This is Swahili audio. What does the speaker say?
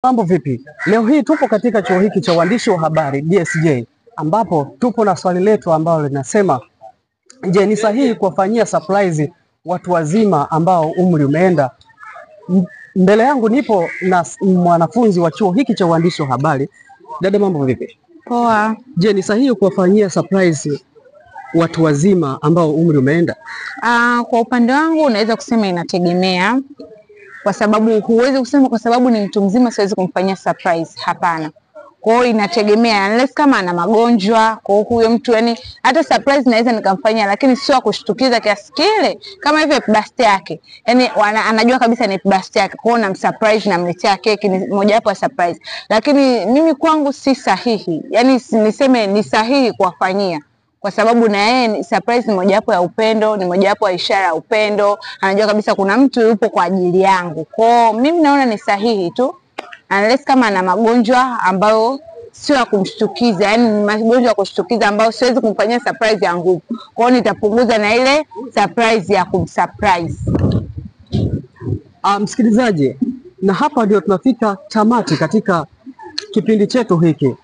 Mambo vipi? Leo hii tupo katika chuo hiki cha uandishi wa habari DSJ, ambapo tupo na swali letu ambalo linasema, je, ni sahihi kuwafanyia surprise watu wazima ambao umri umeenda? Mbele yangu nipo na mwanafunzi wa chuo hiki cha uandishi wa habari. Dada, mambo vipi? Poa. Je, ni sahihi kuwafanyia surprise watu wazima ambao umri umeenda? Kwa upande wangu unaweza kusema inategemea, kwa sababu huwezi kusema kwa sababu ni mtu mzima siwezi kumfanyia surprise. Hapana. Kwa hiyo inategemea, unless kama ana magonjwa, kwa hiyo huyo mtu yani hata surprise naweza nikamfanyia, lakini sio kushtukiza kiasi kile. Kama hivyo birthday yake, yani anajua kabisa ni birthday yake, kwa hiyo namsurprise namletea keki, ni moja wapo ya surprise. Lakini mimi kwangu si sahihi, yani niseme ni sahihi kuwafanyia, kwa sababu na yeye surprise ni mojawapo ya upendo, ni mojawapo ya ishara ya upendo. Anajua kabisa kuna mtu yupo kwa ajili yangu. Kwa mimi naona ni sahihi tu, unless kama ana magonjwa ambayo sio ya kumshtukiza, yani magonjwa ya kushtukiza ambayo siwezi kumfanyia surprise ya nguvu. Kwa hiyo nitapunguza na ile surprise ya kumsurprise. Msikilizaji, na hapa ndio tunafika tamati katika kipindi chetu hiki.